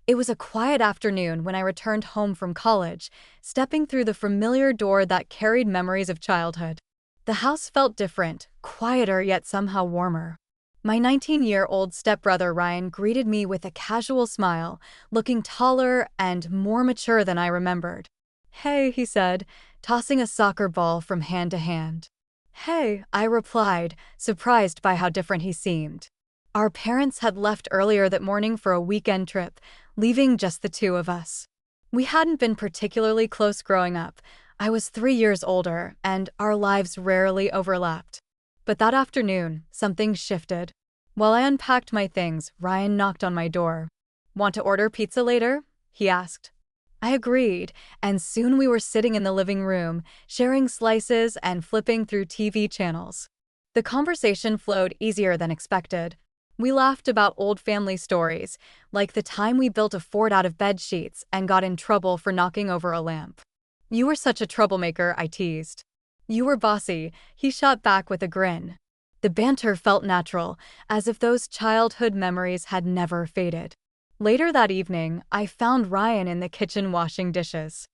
It was a quiet afternoon when I returned home from college, stepping through the familiar door that carried memories of childhood. The house felt different, quieter yet somehow warmer. My 19-year-old stepbrother Ryan greeted me with a casual smile, looking taller and more mature than I remembered. "Hey," he said, tossing a soccer ball from hand to hand. "Hey," I replied, surprised by how different he seemed. Our parents had left earlier that morning for a weekend trip, leaving just the two of us. We hadn't been particularly close growing up. I was 3 years older, and our lives rarely overlapped. But that afternoon, something shifted. While I unpacked my things, Ryan knocked on my door. "Want to order pizza later?" he asked. I agreed, and soon we were sitting in the living room, sharing slices and flipping through TV channels. The conversation flowed easier than expected. We laughed about old family stories, like the time we built a fort out of bed sheets and got in trouble for knocking over a lamp. "You were such a troublemaker," I teased. "You were bossy," he shot back with a grin. The banter felt natural, as if those childhood memories had never faded. Later that evening, I found Ryan in the kitchen washing dishes.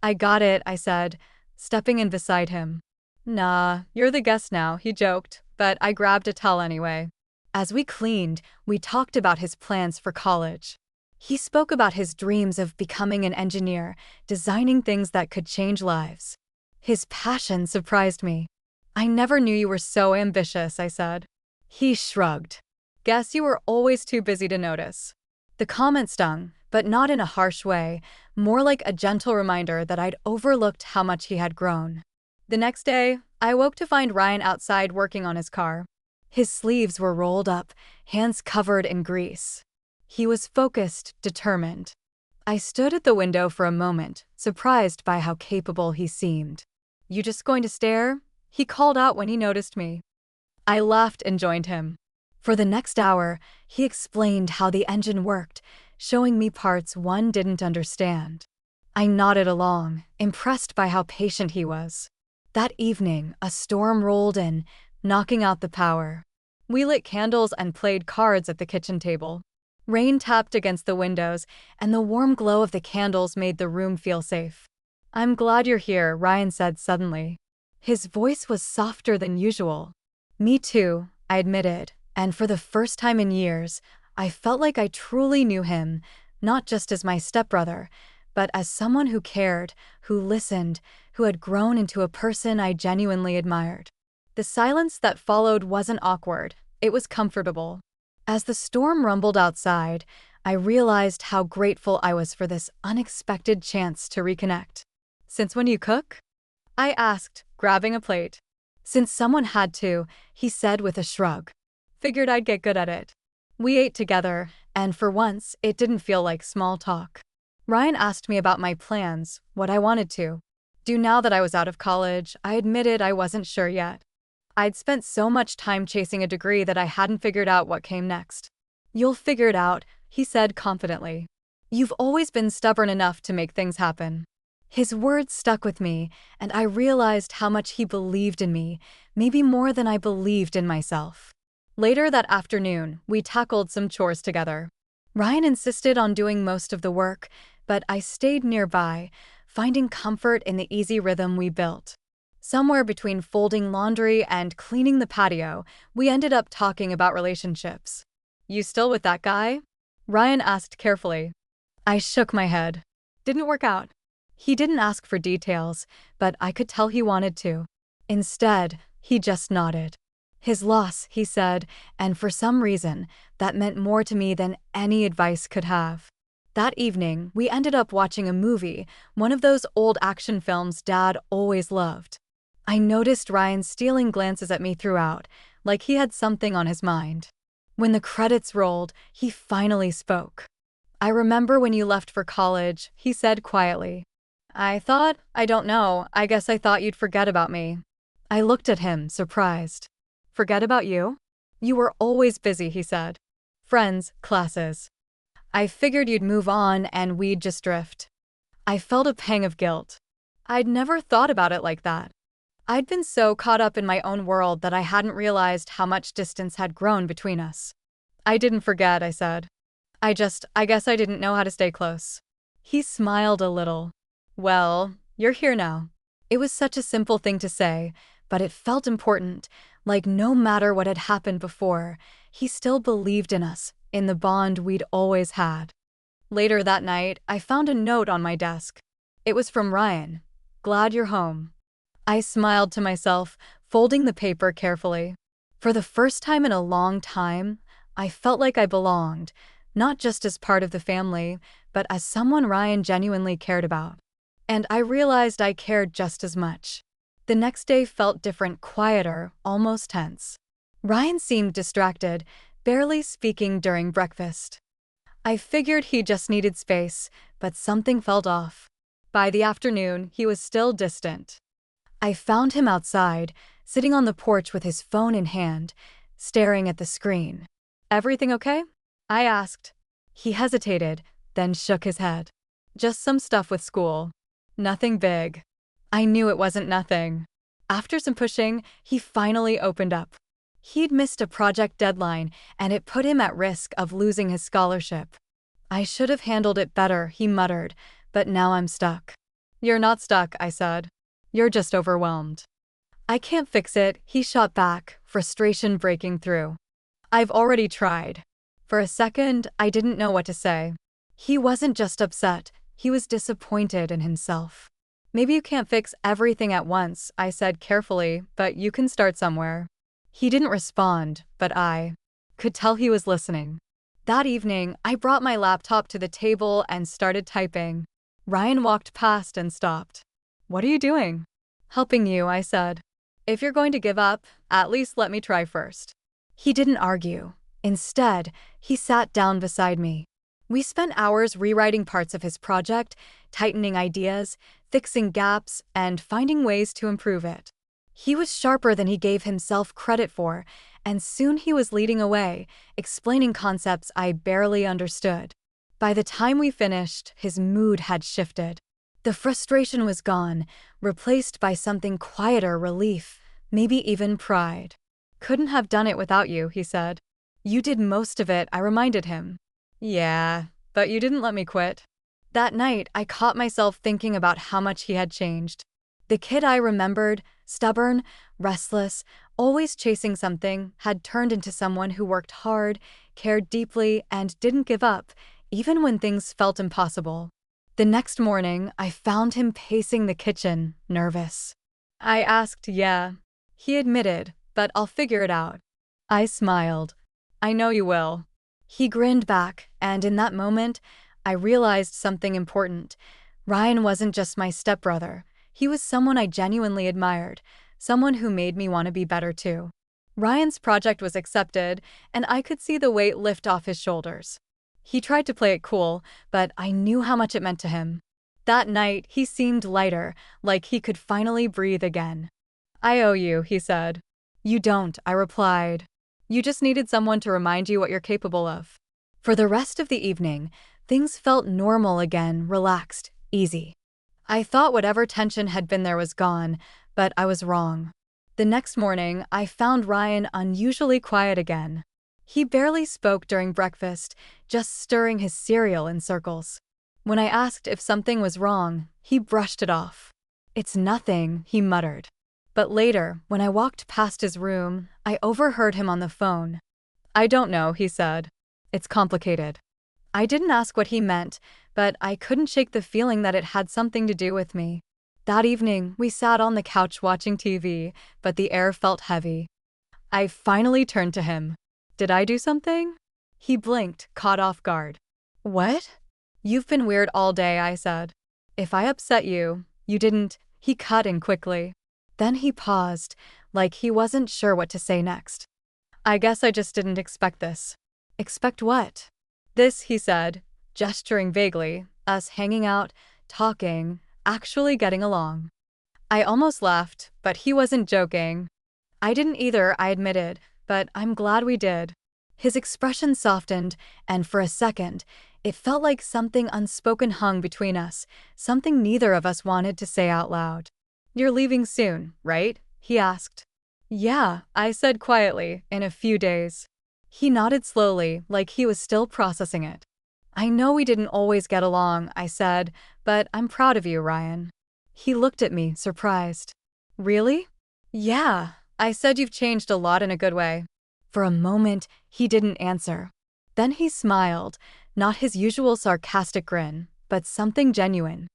"I got it," I said, stepping in beside him. "Nah, you're the guest now," he joked, but I grabbed a towel anyway. As we cleaned, we talked about his plans for college. He spoke about his dreams of becoming an engineer, designing things that could change lives. His passion surprised me. "I never knew you were so ambitious," I said. He shrugged. "Guess you were always too busy to notice." The comment stung, but not in a harsh way, more like a gentle reminder that I'd overlooked how much he had grown. The next day, I woke to find Ryan outside working on his car. His sleeves were rolled up, hands covered in grease. He was focused, determined. I stood at the window for a moment, surprised by how capable he seemed. "You just going to stare?" he called out when he noticed me. I laughed and joined him. For the next hour, he explained how the engine worked, showing me parts one didn't understand. I nodded along, impressed by how patient he was. That evening, a storm rolled in, knocking out the power. We lit candles and played cards at the kitchen table. Rain tapped against the windows, and the warm glow of the candles made the room feel safe. "I'm glad you're here," Ryan said suddenly. His voice was softer than usual. "Me too," I admitted, and for the first time in years, I felt like I truly knew him, not just as my stepbrother, but as someone who cared, who listened, who had grown into a person I genuinely admired. The silence that followed wasn't awkward, it was comfortable. As the storm rumbled outside, I realized how grateful I was for this unexpected chance to reconnect. "Since when you cook?" I asked, grabbing a plate. "Since someone had to," he said with a shrug. "Figured I'd get good at it." We ate together, and for once, it didn't feel like small talk. Ryan asked me about my plans, what I wanted to do now that I was out of college. I admitted I wasn't sure yet. I'd spent so much time chasing a degree that I hadn't figured out what came next. "You'll figure it out," he said confidently. "You've always been stubborn enough to make things happen." His words stuck with me, and I realized how much he believed in me, maybe more than I believed in myself. Later that afternoon, we tackled some chores together. Ryan insisted on doing most of the work, but I stayed nearby, finding comfort in the easy rhythm we built. Somewhere between folding laundry and cleaning the patio, we ended up talking about relationships. "You still with that guy?" Ryan asked carefully. I shook my head. "Didn't work out." He didn't ask for details, but I could tell he wanted to. Instead, he just nodded. "His loss," he said, and for some reason, that meant more to me than any advice could have. That evening, we ended up watching a movie, one of those old action films Dad always loved. I noticed Ryan stealing glances at me throughout, like he had something on his mind. When the credits rolled, he finally spoke. "I remember when you left for college," he said quietly. I don't know, I guess I thought you'd forget about me." I looked at him, surprised. "Forget about you?" "You were always busy," he said. "Friends, classes. I figured you'd move on and we'd just drift." I felt a pang of guilt. I'd never thought about it like that. I'd been so caught up in my own world that I hadn't realized how much distance had grown between us. "I didn't forget," I said. I guess I didn't know how to stay close. He smiled a little. Well, you're here now. It was such a simple thing to say, but it felt important, like no matter what had happened before, he still believed in us, in the bond we'd always had. Later that night, I found a note on my desk. It was from Ryan. Glad you're home. I smiled to myself, folding the paper carefully. For the first time in a long time, I felt like I belonged, not just as part of the family, but as someone Ryan genuinely cared about. And I realized I cared just as much. The next day felt different, quieter, almost tense. Ryan seemed distracted, barely speaking during breakfast. I figured he just needed space, but something felt off. By the afternoon, he was still distant. I found him outside, sitting on the porch with his phone in hand, staring at the screen. Everything okay? I asked. He hesitated, then shook his head. Just some stuff with school. Nothing big. I knew it wasn't nothing. After some pushing, he finally opened up. He'd missed a project deadline, and it put him at risk of losing his scholarship. I should have handled it better, he muttered, but now I'm stuck. You're not stuck, I said. You're just overwhelmed. I can't fix it, he shot back, frustration breaking through. I've already tried. For a second, I didn't know what to say. He wasn't just upset, he was disappointed in himself. Maybe you can't fix everything at once, I said carefully, but you can start somewhere. He didn't respond, but I could tell he was listening. That evening, I brought my laptop to the table and started typing. Ryan walked past and stopped. What are you doing? Helping you, I said. If you're going to give up, at least let me try first. He didn't argue. Instead, he sat down beside me. We spent hours rewriting parts of his project, tightening ideas, fixing gaps, and finding ways to improve it. He was sharper than he gave himself credit for, and soon he was leading away, explaining concepts I barely understood. By the time we finished, his mood had shifted. The frustration was gone, replaced by something quieter, relief, maybe even pride. Couldn't have done it without you, he said. You did most of it, I reminded him. Yeah, but you didn't let me quit. That night, I caught myself thinking about how much he had changed. The kid I remembered, stubborn, restless, always chasing something, had turned into someone who worked hard, cared deeply, and didn't give up, even when things felt impossible. The next morning, I found him pacing the kitchen, nervous. I asked, yeah. He admitted, but I'll figure it out. I smiled. I know you will. He grinned back, and in that moment, I realized something important. Ryan wasn't just my stepbrother. He was someone I genuinely admired, someone who made me want to be better too. Ryan's project was accepted, and I could see the weight lift off his shoulders. He tried to play it cool, but I knew how much it meant to him. That night, he seemed lighter, like he could finally breathe again. I owe you, he said. You don't, I replied. You just needed someone to remind you what you're capable of. For the rest of the evening, things felt normal again, relaxed, easy. I thought whatever tension had been there was gone, but I was wrong. The next morning, I found Ryan unusually quiet again. He barely spoke during breakfast, just stirring his cereal in circles. When I asked if something was wrong, he brushed it off. It's nothing, he muttered. But later, when I walked past his room, I overheard him on the phone. I don't know, he said. It's complicated. I didn't ask what he meant, but I couldn't shake the feeling that it had something to do with me. That evening, we sat on the couch watching TV, but the air felt heavy. I finally turned to him. Did I do something? He blinked, caught off guard. What? You've been weird all day, I said. If I upset you, you didn't. He cut in quickly. Then he paused, like he wasn't sure what to say next. I guess I just didn't expect this. Expect what? This, he said, gesturing vaguely, us hanging out, talking, actually getting along. I almost laughed, but he wasn't joking. I didn't either, I admitted, but I'm glad we did. His expression softened, and for a second, it felt like something unspoken hung between us, something neither of us wanted to say out loud. You're leaving soon, right? He asked. Yeah, I said quietly, in a few days. He nodded slowly, like he was still processing it. I know we didn't always get along, I said, but I'm proud of you, Ryan. He looked at me, surprised. Really? Yeah, I said you've changed a lot in a good way. For a moment, he didn't answer. Then he smiled, not his usual sarcastic grin, but something genuine.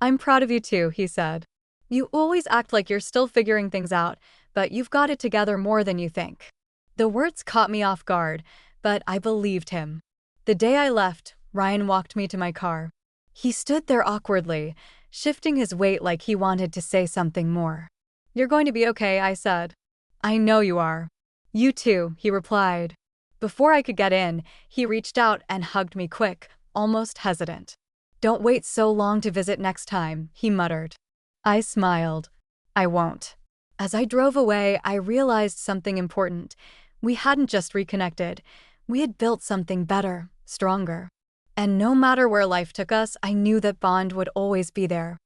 I'm proud of you too, he said. You always act like you're still figuring things out, but you've got it together more than you think. The words caught me off guard, but I believed him. The day I left, Ryan walked me to my car. He stood there awkwardly, shifting his weight like he wanted to say something more. You're going to be okay, I said. I know you are. You too, he replied. Before I could get in, he reached out and hugged me quick, almost hesitant. Don't wait so long to visit next time, he muttered. I smiled. I won't. As I drove away, I realized something important. We hadn't just reconnected. We had built something better, stronger. And no matter where life took us, I knew that bond would always be there.